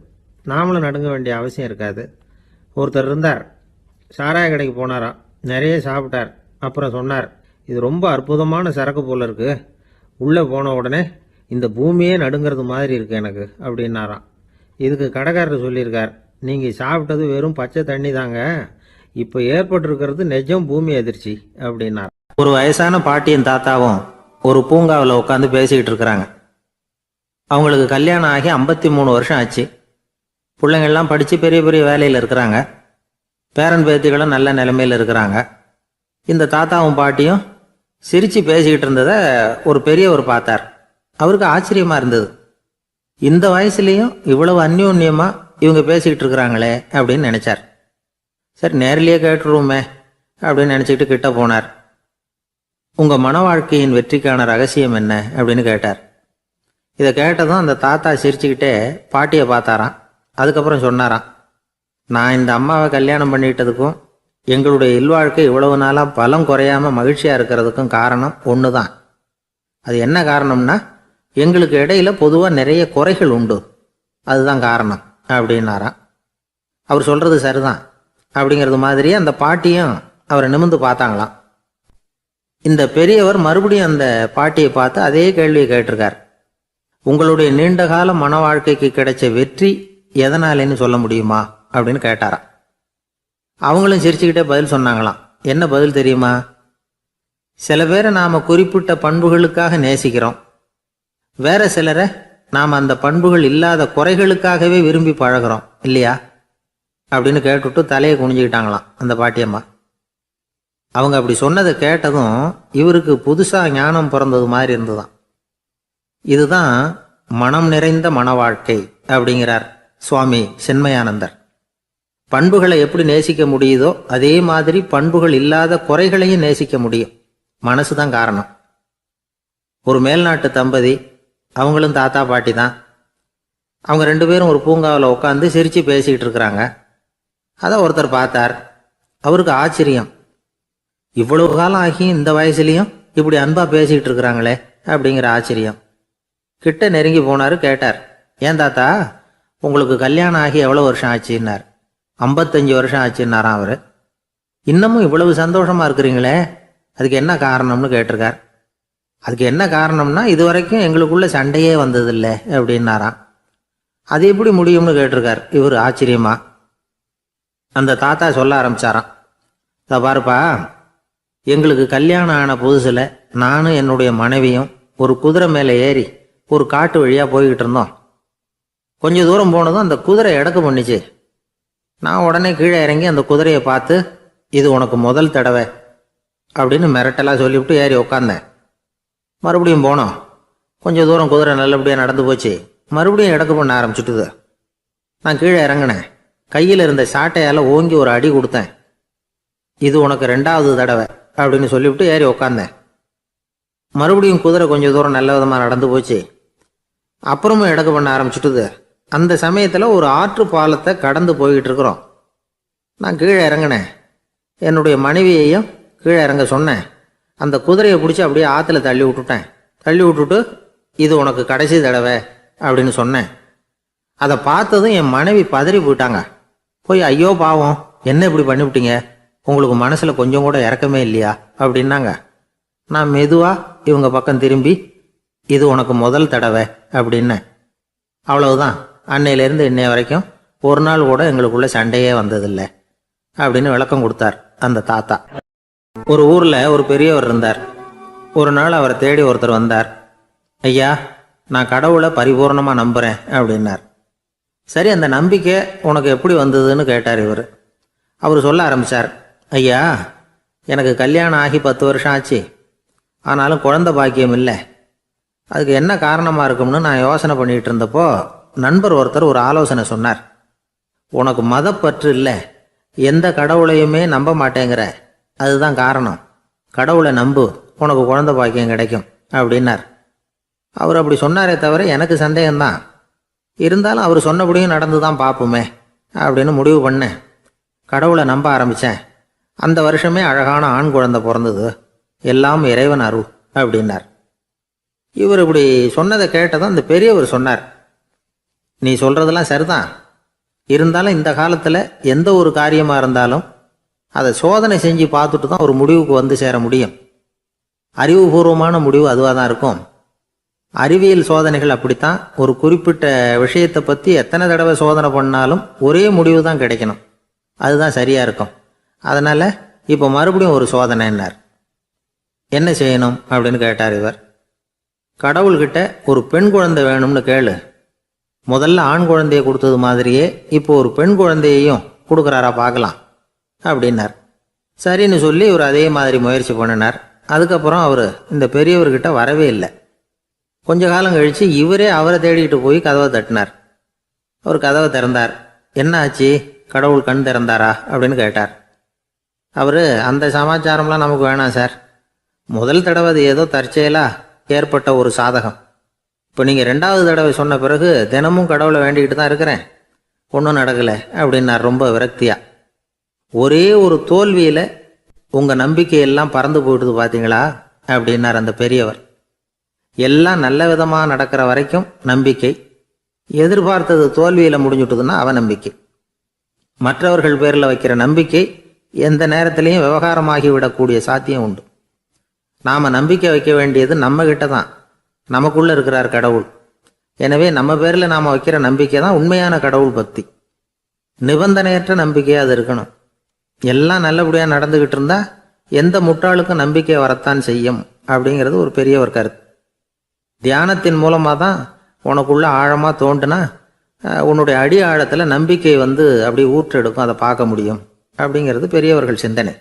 நாமளும் நடுங்க வேண்டிய அவசியம் இருக்காது. ஒருத்தர் இருந்தார், சாராய கடைக்கு போனாராம், நிறைய சாப்பிட்டார். அப்புறம் சொன்னார், இது ரொம்ப அற்புதமான சரக்கு போல இருக்கு, உள்ளே போன உடனே இந்த பூமியே நடுங்கிறது மாதிரி இருக்கு எனக்கு அப்படின்னாராம். இதுக்கு கடைக்காரர் சொல்லியிருக்கார், நீங்கள் சாப்பிட்டது வெறும் பச்சை தண்ணி தாங்க, இப்போ ஏற்பட்டிருக்கிறது நிஜம் பூமி அதிர்ச்சி அப்படின்னார். ஒரு வயசான பாட்டியின் தாத்தாவும் ஒரு பூங்காவில் உட்காந்து பேசிக்கிட்டு இருக்கிறாங்க. அவங்களுக்கு கல்யாணம் ஆகி 53 வருஷம் ஆச்சு. பிள்ளைங்கள்லாம் படித்து பெரிய பெரிய வேலையில் இருக்கிறாங்க. பேரன் பேத்திகளும் நல்ல நிலைமையில் இருக்கிறாங்க. இந்த தாத்தாவும் பாட்டியும் சிரித்து பேசிக்கிட்டு இருந்ததை ஒரு பெரியவர் பார்த்தார். அவருக்கு ஆச்சரியமாக இருந்தது. இந்த வயசுலேயும் இவ்வளவு அந்யோன்யமாக இவங்க பேசிக்கிட்டு இருக்கிறாங்களே அப்படின்னு நினச்சார். சரி, நேரிலேயே கேட்டுருவோமே அப்படின்னு நினச்சிக்கிட்டு கிட்ட போனார். உங்கள் மன வாழ்க்கையின் வெற்றிக்கான ரகசியம் என்ன அப்படின்னு கேட்டார். இதை கேட்டதும் அந்த தாத்தா சிரிச்சுக்கிட்டே பாட்டியை பார்த்தாராம். அதுக்கப்புறம் சொன்னாராம், நான் இந்த அம்மாவை கல்யாணம் பண்ணிக்கிட்டதுக்கும் எங்களுடைய இல்வாழ்க்கை இவ்வளவு நாளாக பலம் குறையாமல் மகிழ்ச்சியாக இருக்கிறதுக்கும் காரணம் ஒன்று தான். அது என்ன காரணம்னா, எங்களுக்கு இடையில பொதுவாக நிறைய குறைகள் உண்டு, அதுதான் காரணம் அப்படின்னாராம். அவர் சொல்கிறது சரிதான் அப்படிங்கிறது மாதிரி அந்த பாட்டியும் அவரை நிமிர்ந்து பார்த்தாங்களாம். இந்த பெரியவர் மறுபடியும் அந்த பாட்டியை பார்த்து அதே கேள்வியை கேட்டிருக்கார். உங்களுடைய நீண்டகால மன வாழ்க்கைக்கு கிடைச்ச வெற்றி எதனாலேன்னு சொல்ல முடியுமா அப்படின்னு கேட்டாராம். அவங்களும் சிரிச்சுக்கிட்டே பதில் சொன்னாங்களாம். என்ன பதில் தெரியுமா? சில பேரை நாம் குறிப்பிட்ட பண்புகளுக்காக நேசிக்கிறோம், வேற சிலரை நாம் அந்த பண்புகள் இல்லாத குறைகளுக்காகவே விரும்பி பழகிறோம் இல்லையா அப்படின்னு கேட்டுவிட்டு தலையை குனிஞ்சுக்கிட்டாங்களாம் அந்த பாட்டியம்மா. அவங்க அப்படி சொன்னதை கேட்டதும் இவருக்கு புதுசாக ஞானம் பிறந்தது மாதிரி இருந்துதான். இதுதான் மனம் நிறைந்த மன வாழ்க்கை அப்படிங்கிறார் சுவாமி சின்மயானந்தர். பண்புகளை எப்படி நேசிக்க முடியுதோ அதே மாதிரி பண்புகள் இல்லாத குறைகளையும் நேசிக்க முடியும். மனசு தான் காரணம். ஒரு மேல்நாட்டு தம்பதி, அவங்களும் தாத்தா பாட்டி தான். அவங்க 2 பேரும் ஒரு பூங்காவில் உட்காந்து சிரித்து பேசிக்கிட்டு இருக்கிறாங்க. அதை ஒருத்தர் பார்த்தார். அவருக்கு ஆச்சரியம், இவ்வளவு காலம் ஆகி இந்த வயசுலேயும் இப்படி அன்பாக பேசிக்கிட்டு இருக்கிறாங்களே அப்படிங்கிற ஆச்சரியம். கிட்ட நெருங்கி போனார். கேட்டார், ஏன் தாத்தா உங்களுக்கு கல்யாணம் ஆகி எவ்வளோ வருஷம் ஆச்சுன்னார். 55 வருஷம் ஆச்சுன்னாராம் அவர். இன்னமும் இவ்வளவு சந்தோஷமாக இருக்கிறீங்களே, அதுக்கு என்ன காரணம்னு கேட்டிருக்கார். அதுக்கு என்ன காரணம்னா, இது வரைக்கும் எங்களுக்குள்ள சண்டையே வந்ததில்லை அப்படின்னாராம். அது எப்படி முடியும்னு கேட்டிருக்கார் இவர் ஆச்சரியமா. அந்த தாத்தா சொல்ல ஆரம்பிச்சாராம், இதை பாருப்பா, எங்களுக்கு கல்யாணம் ஆன புதுசில் நானும் என்னுடைய மனைவியும் ஒரு குதிரை மேலே ஏறி ஒரு காட்டு வழியாக போய்கிட்டு இருந்தோம். கொஞ்சம் தூரம் போனதும் அந்த குதிரை எடக்கு பண்ணிச்சு. நான் உடனே கீழே இறங்கி அந்த குதிரையை பார்த்து, இது உனக்கு முதல் தடவை அப்படின்னு மிரட்டலாக சொல்லிவிட்டு ஏறி உக்காந்தேன். மறுபடியும் போனோம். கொஞ்சம் தூரம் குதிரை நல்லபடியாக நடந்து போச்சு. மறுபடியும் எடக்கு பண்ண ஆரம்பிச்சுட்டுது. நான் கீழே இறங்கினேன். கையில் இருந்த சாட்டையால் ஓங்கி ஒரு அடி கொடுத்தேன். இது உனக்கு 2வது தடவை அப்படின்னு சொல்லிவிட்டு ஏறி உக்காந்தேன். மறுபடியும் குதிரை கொஞ்சம் தூரம் நல்ல விதமாக நடந்து போச்சு. அப்புறமும் எடக்கு பண்ண ஆரம்பிச்சுட்டுது. அந்த சமயத்தில் ஒரு ஆற்று பாலத்தை கடந்து போய்கிட்டு இருக்கிறோம். நான் கீழே இறங்கினேன். என்னுடைய மனைவியையும் கீழே இறங்க சொன்னேன். அந்த குதிரையை பிடிச்சி அப்படியே ஆற்றுல தள்ளி விட்டுட்டேன். தள்ளி விட்டுட்டு, இது உனக்கு கடைசி தடவை அப்படின்னு சொன்னேன். அதை பார்த்ததும் என் மனைவி பதறி போயிட்டாங்க. போய், ஐயோ பாவம், என்ன இப்படி பண்ணிவிட்டீங்க, உங்களுக்கு மனசில் கொஞ்சம் கூட இறக்கமே இல்லையா அப்படின்னாங்க. நான் மெதுவாக இவங்க பக்கம் திரும்பி, இது உனக்கு முதல் தடவை அப்படின்னேன். அவ்வளவுதான், அன்னையிலேருந்து இன்னைய வரைக்கும் ஒரு நாள் கூட எங்களுக்குள்ள சண்டையே வந்ததில்லை அப்படின்னு விளக்கம் கொடுத்தார் அந்த தாத்தா. ஒரு ஊரில் ஒரு பெரியவர் இருந்தார். ஒரு நாள் அவரை தேடி ஒருத்தர் வந்தார். ஐயா, நான் கடவுளை பரிபூர்ணமாக நம்புகிறேன் அப்படின்னார். சரி, அந்த நம்பிக்கை உனக்கு எப்படி வந்ததுன்னு கேட்டார் இவர். அவர் சொல்ல ஆரம்பித்தார், ஐயா, எனக்கு கல்யாணம் ஆகி 10 வருஷம் ஆச்சு, ஆனாலும் குழந்தை பாக்கியம் இல்லை. அதுக்கு என்ன காரணமாக இருக்கும்னு நான் யோசனை பண்ணிகிட்டு இருந்தப்போ நண்பர் ஒருத்தர் ஒரு ஆலோசனை சொன்னார். உனக்கு மதப்பற்று இல்லை, எந்த கடவுளையுமே நம்ப மாட்டேங்கிற, அதுதான் காரணம். கடவுளை நம்பு, உனக்கு குழந்தை பாக்கியம் கிடைக்கும் அப்படின்னார். அவர் அப்படி சொன்னாரே தவிர எனக்கு சந்தேகம்தான். இருந்தாலும் அவர் சொன்னபடியும் நடந்து தான் பார்ப்போமே அப்படின்னு முடிவு பண்ணேன். கடவுளை நம்ப ஆரம்பித்தேன். அந்த வருஷமே அழகான ஆண் குழந்தை பிறந்தது, எல்லாம் இறைவன் அருள் அப்படின்னார். இவர் இப்படி சொன்னதை கேட்டதும் அந்த பெரியவர் சொன்னார், நீ சொல்றதெல்லாம் சரிதான், இருந்தாலும் இந்த காலத்தில் எந்த ஒரு காரியமாக இருந்தாலும் அதை சோதனை செஞ்சு பார்த்துட்டு தான் ஒரு முடிவுக்கு வந்து சேர முடியும். அறிவுபூர்வமான முடிவு அதுவாக தான் இருக்கும். அறிவியல் சோதனைகள் அப்படித்தான். ஒரு குறிப்பிட்ட விஷயத்தை பற்றி எத்தனை தடவை சோதனை பண்ணாலும் ஒரே முடிவு தான் கிடைக்கணும், அதுதான் சரியாக இருக்கும். அதனால் இப்போ மறுபடியும் ஒரு சோதனைன்னார். என்ன செய்யணும் அப்படின்னு கேட்டார் இவர். கடவுள்கிட்ட ஒரு பெண் குழந்தை வேணும்னு கேளு. முதல்ல ஆண் குழந்தைய கொடுத்தது மாதிரியே இப்போ ஒரு பெண் குழந்தையையும் கொடுக்குறாரா பார்க்கலாம் அப்படின்னார். சரின்னு சொல்லி இவர் அதே மாதிரி முயற்சி பண்ணினார். அதுக்கப்புறம் அவர் இந்த பெரியவர்கிட்ட வரவே இல்லை. கொஞ்ச காலம் கழித்து இவரே அவரை தேடிட்டு போய் கதவை தட்டினார். அவர் கதவை திறந்தார். என்ன ஆச்சு, கடவுள் கண் திறந்தாரா அப்படின்னு கேட்டார். அவர், அந்த சமாச்சாரம்லாம் நமக்கு வேணாம் சார், முதல் தடவை அது ஏதோ தற்செயலாக ஏற்பட்ட ஒரு சாதகம். இப்போ நீங்கள் 2வது தடவை சொன்ன பிறகு தினமும் கடவுளை வேண்டிக்கிட்டு தான் இருக்கிறேன், ஒன்றும் நடக்கலை அப்படின்னார் ரொம்ப விரக்தியாக. ஒரே ஒரு தோல்வியில் உங்கள் நம்பிக்கையெல்லாம் பறந்து போயிடுது பார்த்தீங்களா அப்படின்னார் அந்த பெரியவர். எல்லாம் நல்ல விதமாக நடக்கிற வரைக்கும் நம்பிக்கை, எதிர்பார்த்தது தோல்வியில் முடிஞ்சுட்டுதுன்னா அவநம்பிக்கை. மற்றவர்கள் பேரில் வைக்கிற நம்பிக்கை எந்த நேரத்திலையும் விவகாரமாகி விடக்கூடிய சாத்தியம் உண்டு. நாம் நம்பிக்கை வைக்க வேண்டியது நம்மகிட்ட தான், நமக்குள்ளே இருக்கிறார் கடவுள். எனவே நம்ம பேரில் நாம் வைக்கிற நம்பிக்கை தான் உண்மையான கடவுள் பக்தி. நிபந்தனையற்ற நம்பிக்கையாக அது இருக்கணும். எல்லாம் நல்லபடியாக நடந்துக்கிட்டு இருந்தால் எந்த முட்டாளுக்கும் நம்பிக்கை வரத்தான் செய்யும் அப்படிங்கிறது ஒரு பெரியவர் கருத்து. தியானத்தின் மூலமாக தான் உனக்குள்ள ஆழமாக தோண்டுனா உன்னுடைய அடி ஆழத்தில் நம்பிக்கை வந்து அப்படி ஊற்றெடுக்கும், அதை பார்க்க முடியும் அப்படிங்கிறது பெரியவர்கள் சிந்தனை.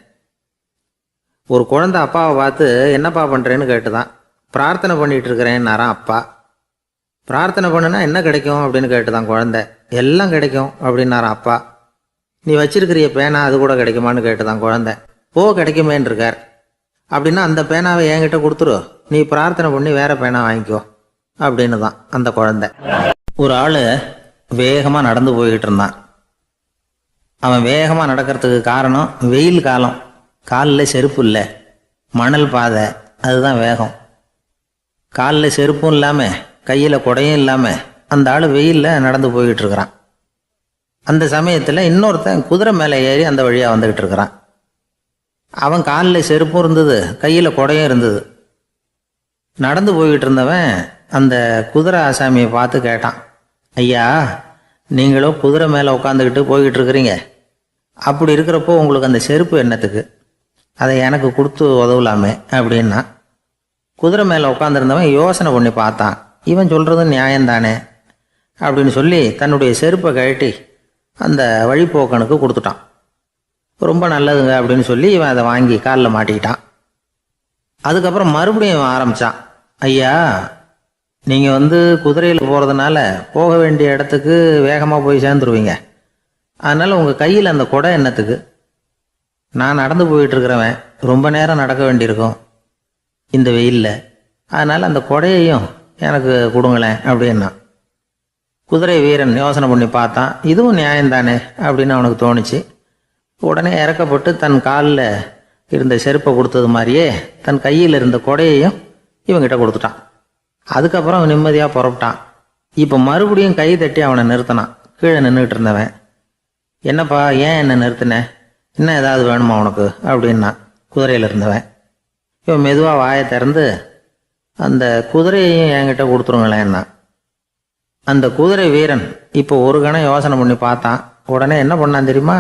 ஒரு குழந்தை அப்பாவை பார்த்து என்னப்பா பண்ணுறேன்னு கேட்டுதான். பிரார்த்தனை பண்ணிகிட்டு இருக்கிறேன்னாராம் அப்பா. பிரார்த்தனை பண்ணுனா என்ன கிடைக்கும் அப்படின்னு கேட்டுதான் குழந்தை. எல்லாம் கிடைக்கும் அப்படின்னாராம் அப்பா. நீ வச்சிருக்கிறிய பேனா அது கூட கிடைக்குமான்னு கேட்டுதான் குழந்தை. கிடைக்குமேன்னு இருக்கார். அப்படின்னா அந்த பேனாவை என்கிட்ட கொடுத்துரு, நீ பிரார்த்தனை பண்ணி வேற பேனா வாங்கிக்கோ அப்படின்னு தான் அந்த குழந்தை. ஒரு ஆள் வேகமாக நடந்து போய்கிட்டு இருந்தான். அவன் வேகமாக நடக்கிறதுக்கு காரணம் வெயில் காலம், காலில் செருப்பு இல்லை, மணல் பாதை, அதுதான் வேகம். காலில் செருப்பும் இல்லாமல் கையில் குடையும் இல்லாமல் அந்த ஆள் வெயிலில் நடந்து போய்கிட்டு இருக்கிறான். அந்த சமயத்தில் இன்னொருத்தன் குதிரை மேலே ஏறி அந்த வழியாக வந்துக்கிட்டு இருக்கிறான். அவன் காலில் செருப்பும் இருந்தது, கையில் குடையும் இருந்தது. நடந்து போய்கிட்டு இருந்தவன் அந்த குதிரை ஆசாமியை பார்த்து கேட்டான், ஐயா, நீங்களும் குதிரை மேலே உட்காந்துக்கிட்டு போய்கிட்டு இருக்கிறீங்க, அப்படி இருக்கிறப்போ உங்களுக்கு அந்த செருப்பு என்னத்துக்கு, அதை எனக்கு கொடுத்து உதவலாமே அப்படின்னா. குதிரை மேலே உட்காந்துருந்தவன் யோசனை பண்ணி பார்த்தான். இவன் சொல்கிறது நியாயம்தானே அப்படின்னு சொல்லி தன்னுடைய செருப்பை கழட்டி அந்த வழிப்போக்கனுக்கு கொடுத்துட்டான். ரொம்ப நல்லதுங்க அப்படின்னு சொல்லி இவன் அதை வாங்கி காலில் மாட்டிக்கிட்டான். அதுக்கப்புறம் மறுபடியும் இவன் ஆரம்பித்தான், ஐயா, நீங்கள் குதிரையில் போகிறதுனால போக வேண்டிய இடத்துக்கு வேகமாக போய் சேர்ந்துருவீங்க, அதனால் உங்கள் கையில் அந்த குடை என்னத்துக்கு, நான் நடந்து போயிட்டுருக்கிறவன் ரொம்ப நேரம் நடக்க வேண்டியிருக்கும் இந்த வெயிலில், அதனால் அந்த குடையையும் எனக்கு கொடுங்களேன் அப்படின்னா. குதிரை வீரன் யோசனை பண்ணி பார்த்தான், இதுவும் நியாயம்தானே அப்படின்னு அவனுக்கு தோணுச்சு. உடனே இறக்கப்பட்டு தன் காலில் இருந்த செருப்பை கொடுத்தது மாதிரியே தன் கையில் இருந்த கொடையையும் இவங்கிட்ட கொடுத்துட்டான். அதுக்கப்புறம் அவன் நிம்மதியாக புறப்பட்டான். இப்போ மறுபடியும் கை தட்டி அவனை நிறுத்தினான். கீழே நின்றுக்கிட்டு இருந்தவன், என்னப்பா ஏன் என்ன நிறுத்தினேன், இன்னும் ஏதாவது வேணுமா உனக்கு அப்படின்னா குதிரையில் இருந்தவன். இவன் மெதுவாக வாயை திறந்து அந்த குதிரையையும் என்கிட்ட கொடுத்துருங்களேன்னா. அந்த குதிரை வீரன் இப்போ ஒரு கணம் யோசனை பண்ணி பார்த்தான். உடனே என்ன பண்ணான் தெரியுமா,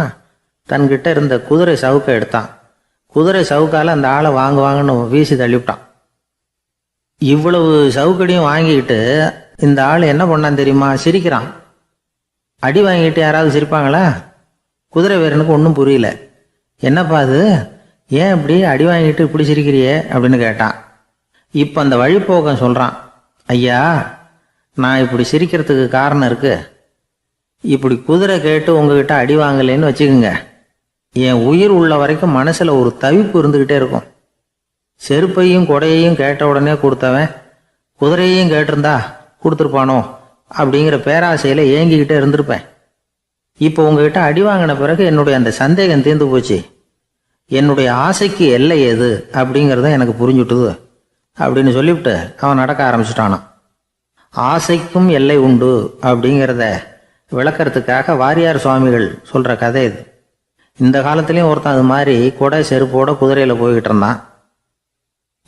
தன்கிட்ட இருந்த குதிரை சவுக்கை எடுத்தான். குதிரை சவுக்கால் அந்த ஆளை வாங்குவாங்கன்னு வீசி தள்ளிவிட்டான். இவ்வளவு சவுக்கடியும் வாங்கிக்கிட்டு இந்த ஆள் என்ன பண்ணான் தெரியுமா, சிரிக்கிறான். அடி வாங்கிட்டு யாராவது சிரிப்பாங்களா? குதிரை வீரனுக்கு ஒன்றும் புரியல. என்னப்பா அது, ஏன் இப்படி அடி வாங்கிட்டு இப்படி சிரிக்கிறியே அப்படின்னு கேட்டான். இப்போ அந்த வழிப்போக்கன் சொல்கிறான், ஐயா, நான் இப்படி சிரிக்கிறதுக்கு காரணம் இருக்கு. இப்படி குதிரை கேட்டு உங்ககிட்ட அடி வாங்கலைன்னு வச்சுக்கோங்க, என் உயிர் உள்ள வரைக்கும் மனசில் ஒரு தவிப்பு இருந்துக்கிட்டே இருக்கும். செருப்பையும் கொடையையும் கேட்ட உடனே கொடுத்தவன் குதிரையையும் கேட்டிருந்தா கொடுத்துருப்பானோ அப்படிங்கிற பேராசையில் ஏங்கிக்கிட்டே இருந்திருப்பேன். இப்போ உங்ககிட்ட அடி வாங்கின பிறகு என்னுடைய அந்த சந்தேகம் தீர்ந்து போச்சு. என்னுடைய ஆசைக்கு எல்லை எது அப்படிங்கிறத எனக்கு புரிஞ்சுட்டுது அப்படின்னு சொல்லிவிட்டு அவன் நடக்க ஆரம்பிச்சிட்டானான். ஆசைக்கும் எல்லை உண்டு அப்படிங்கிறத விளக்கறதுக்காக வாரியார் சுவாமிகள் சொல்ற கதை இது. இந்த காலத்துலேயும் ஒருத்தன் அது மாதிரி கொடை செருப்போட குதிரையில் போய்கிட்டு இருந்தான்.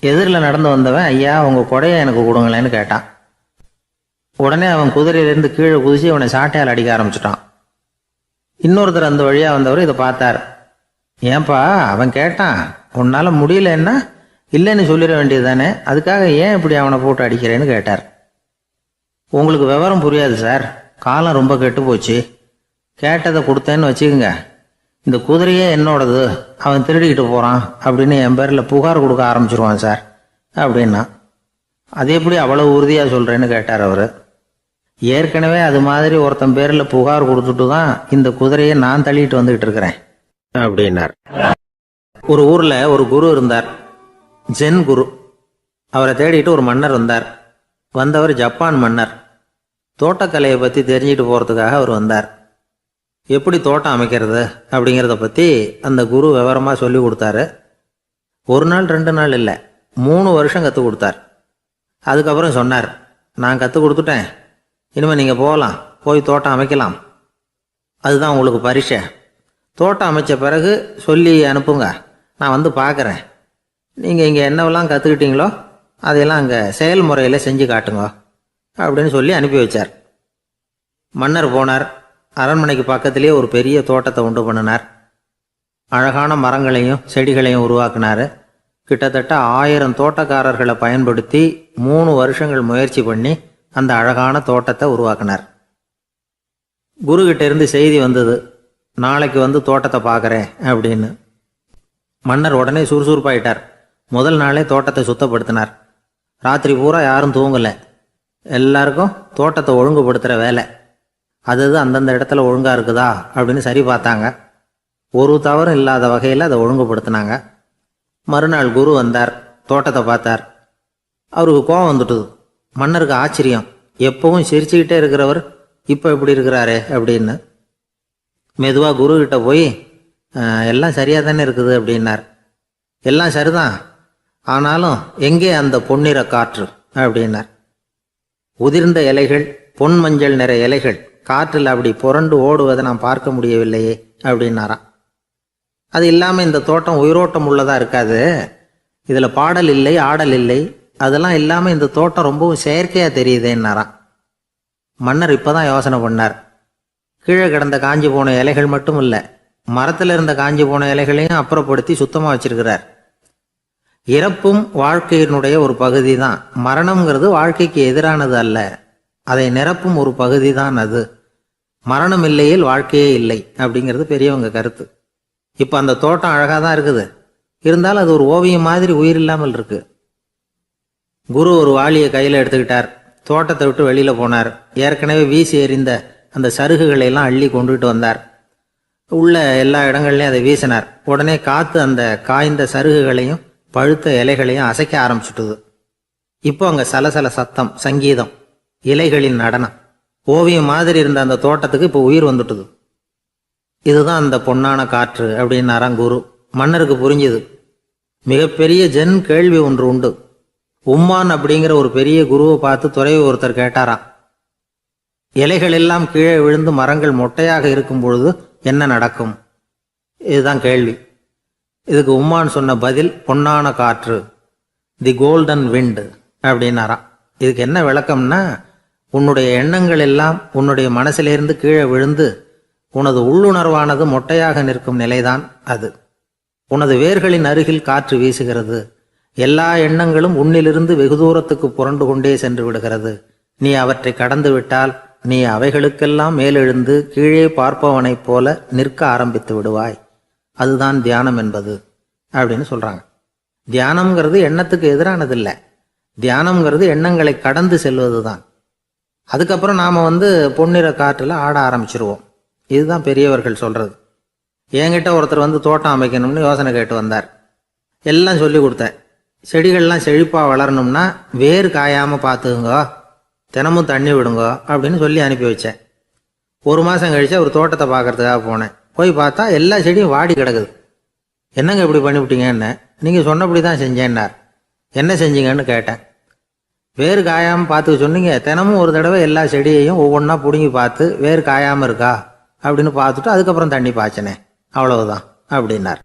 எதிரில் நடந்து வந்தவன், ஐயா உங்கள் கொடையை எனக்கு கொடுங்களேன்னு கேட்டான். உடனே அவன் குதிரையிலேருந்து கீழே குதிச்சு அவனை சாட்டையால் அடிக்க ஆரம்பிச்சிட்டான். இன்னொருத்தர் அந்த வழியாக வந்தவர் இதை பார்த்தார். ஏன்பா அவன் கேட்டான், உன்னால் முடியலன்னா இல்லைன்னு சொல்லிட வேண்டியது தானே, அதுக்காக ஏன் இப்படி அவனை போட்டு அடிக்கிறேன்னு கேட்டார். உங்களுக்கு விவரம் புரியாது சார், காலம் ரொம்ப கெட்டு போச்சு. கேட்டதை கொடுத்தேன்னு வச்சுக்கோங்க, இந்த குதிரையே என்னோடது, அவன் திருடிக்கிட்டு போகிறான் அப்படின்னு என் பேரில் புகார் கொடுக்க ஆரம்பிச்சிருவான் சார் அப்படின்னா. அது எப்படி அவ்வளோ உறுதியாக சொல்கிறேன்னு கேட்டார் அவர். ஏற்கனவே அது மாதிரி ஒருத்தன் பேரில் புகார் கொடுத்துட்டு தான் இந்த குதிரையை நான் தள்ளிட்டு வந்துகிட்டு இருக்கிறேன் அப்படின்னார். ஒரு ஊரில் ஒரு குரு இருந்தார், ஜென் குரு. அவரை தேடிட்டு ஒரு மன்னர் வந்தார். வந்தவர் ஜப்பான் மன்னர். தோட்டக்கலையை பற்றி தெரிஞ்சுட்டு போகிறதுக்காக அவர் வந்தார். எப்படி தோட்டம் அமைக்கிறது அப்படிங்கிறத பற்றி அந்த குரு விவரமாக சொல்லி கொடுத்தாரு. ஒரு நாள் 2 நாள் இல்லை, 3 வருஷம் கற்றுக் கொடுத்தார். அதுக்கப்புறம் சொன்னார், நான் கற்றுக் கொடுத்துட்டேன், இனிமேல் நீங்கள் போகலாம், போய் தோட்டம் அமைக்கலாம். அதுதான் உங்களுக்கு பரிசை. தோட்டம் அமைச்ச பிறகு சொல்லி அனுப்புங்க, நான் வந்து பார்க்குறேன். நீங்கள் இங்கே என்னவெல்லாம் கற்றுக்கிட்டீங்களோ அதையெல்லாம் அங்கே செயல்முறையில் செஞ்சு காட்டுங்க அப்படின்னு சொல்லி அனுப்பி வச்சார். மன்னர் போனார். அரண்மனைக்கு பக்கத்திலேயே ஒரு பெரிய தோட்டத்தை உண்டு பண்ணினார். அழகான மரங்களையும் செடிகளையும் உருவாக்கினார். கிட்டத்தட்ட 1000 தோட்டக்காரர்களை பயன்படுத்தி 3 வருஷங்கள் முயற்சி பண்ணி அந்த அழகான தோட்டத்தை உருவாக்கினார். குருகிட்ட இருந்து செய்தி வந்தது, நாளைக்கு வந்து தோட்டத்தை பார்க்குறேன் அப்படின்னு. மன்னர் உடனே சுறுசுறுப்பாயிட்டார். முதல் நாளே தோட்டத்தை சுத்தப்படுத்தினார். ராத்திரி பூரா யாரும் தூங்கலை. எல்லாருக்கும் தோட்டத்தை ஒழுங்குபடுத்துகிற வேலை. அது அந்தந்த இடத்துல ஒழுங்காக இருக்குதா அப்படின்னு சரி பார்த்தாங்க. ஒரு தவறும் இல்லாத வகையில் அதை ஒழுங்குபடுத்தினாங்க. மறுநாள் குரு வந்தார், தோட்டத்தை பார்த்தார். அவருக்கு கோபம் வந்துட்டுது. மன்னருக்கு ஆச்சரியம், எப்பவும் சிரிச்சுக்கிட்டே இருக்கிறவர் இப்போ இப்படி இருக்கிறாரே அப்படின்னு. மெதுவாக குருக்கிட்ட போய், எல்லாம் சரியாக தானே இருக்குது அப்படின்னார். எல்லாம் சரிதான், ஆனாலும் எங்கே அந்த பொன்னிற காற்று அப்படின்னார். உதிர்ந்த இலைகள், பொன் மஞ்சள் நிற இலைகள் காற்றில் அப்படி புரண்டு ஓடுவதை நான் பார்க்க முடியவில்லையே அப்படின்னாராம். அது இல்லாமல் இந்த தோட்டம் உயிரோட்டம் உள்ளதாக இருக்காது, இதில் பாடல் இல்லை, ஆடல் இல்லை, அதெல்லாம் இல்லாமல் இந்த தோட்டம் ரொம்பவும் செயற்கையாக தெரியுதேன்னாராம். மன்னர் இப்போ தான் யோசனை பண்ணார். கீழே கிடந்த காஞ்சி போன இலைகள் மட்டும் இல்லை, மரத்தில் இருந்த காஞ்சி போன இலைகளையும் அப்புறப்படுத்தி சுத்தமாக வச்சிருக்கிறார். இறப்பும் வாழ்க்கையினுடைய ஒரு பகுதி தான். மரணம்ங்கிறது வாழ்க்கைக்கு எதிரானது அல்ல, அதை நிரப்பும் ஒரு பகுதி தான் அது. மரணம் இல்லையில் வாழ்க்கையே இல்லை அப்படிங்கிறது பெரியவங்க கருத்து. இப்போ அந்த தோட்டம் அழகாக தான் இருக்குது, இருந்தாலும் அது ஒரு ஓவியம் மாதிரி உயிர் இல்லாமல் இருக்கு. குரு ஒரு வாளியை கையில் எடுத்துக்கிட்டார். தோட்டத்தை விட்டு வெளியில் போனார். ஏற்கனவே வீசி எறிந்த அந்த சருகுகளை எல்லாம் அள்ளி கொண்டுகிட்டு வந்தார். உள்ள எல்லா இடங்கள்லையும் அதை வீசினார். உடனே காற்று அந்த காய்ந்த சருகுகளையும் பழுத்த இலைகளையும் அசைக்க ஆரம்பிச்சுட்டுது. இப்போ அங்கே சலசல சத்தம், சங்கீதம், இலைகளின் நடனம், ஓவியம் மாதிரி இருந்த அந்த தோட்டத்துக்கு இப்போ உயிர் வந்துட்டுது. இதுதான் அந்த பொன்னான காற்று அப்படின்னாராம் குரு. மன்னருக்கு புரிஞ்சுது. மிகப்பெரிய ஜென் கேள்வி ஒன்று உண்டு. உம்மான் அப்படிங்கிற ஒரு பெரிய குருவை பார்த்து துறவி ஒருத்தர் கேட்டாராம், இலைகள் எல்லாம் கீழே விழுந்து மரங்கள் மொட்டையாக இருக்கும் பொழுது என்ன நடக்கும்? இதுதான் கேள்வி. இதுக்கு உம்மான் சொன்ன பதில் பொன்னான காற்று, தி கோல்டன் விண்ட் அப்படின்னாராம். இதுக்கு என்ன விளக்கம்னா, உன்னுடைய எண்ணங்கள் எல்லாம் உன்னுடைய மனசிலிருந்து கீழே விழுந்து உனது உள்ளுணர்வானது மொட்டையாக நிற்கும் நிலைதான் அது. உனது வேர்களின் அருகில் காற்று வீசுகிறது. எல்லா எண்ணங்களும் உன்னிலிருந்து வெகு தூரத்துக்கு புரண்டு கொண்டே சென்று விடுகிறது. நீ அவற்றை கடந்து விட்டால் நீ அவைகளுக்கெல்லாம் மேலெழுந்து கீழே பார்ப்பவனைப் போல நிற்க ஆரம்பித்து விடுவாய். அதுதான் தியானம் என்பது அப்படின்னு சொல்றாங்க. தியானம்ங்கிறது எண்ணத்துக்கு எதிரானதில்லை. தியானம்ங்கிறது எண்ணங்களை கடந்து செல்வது தான். அதுக்கப்புறம் நாம் பொன்னிற காற்றில் ஆட ஆரம்பிச்சிருவோம். இதுதான் பெரியவர்கள் சொல்றது. என்கிட்ட ஒருத்தர் தோட்டம் அமைக்கணும்னு யோசனை கேட்டு வந்தார். எல்லாம் சொல்லி கொடுத்தேன். செடிகள்லாம் செழிப்பாக வளரணும்னா வேர் காயாமல் பார்த்துக்குங்க, தினமும் தண்ணி விடுங்க அப்படின்னு சொல்லி அனுப்பி வச்சேன். 1 மாதம் கழிச்சு ஒரு தோட்டத்தை பார்க்கறதுக்காக போனேன். போய் பார்த்தா எல்லா செடியும் வாடி கிடக்குது. என்னங்க இப்படி பண்ணிவிட்டீங்கன்னு. நீங்கள் சொன்னபடி தான் செஞ்சேன்னார். என்ன செஞ்சீங்கன்னு கேட்டேன். வேறு காயாமல் பார்த்துக்க சொன்னீங்க, தினமும் ஒரு தடவை எல்லா செடியையும் ஒவ்வொன்றா பிடுங்கி பார்த்து வேறு காயாமல் இருக்கா அப்படின்னு பார்த்துட்டு அதுக்கப்புறம் தண்ணி பாய்ச்சினேன், அவ்வளவுதான் அப்படின்னார்.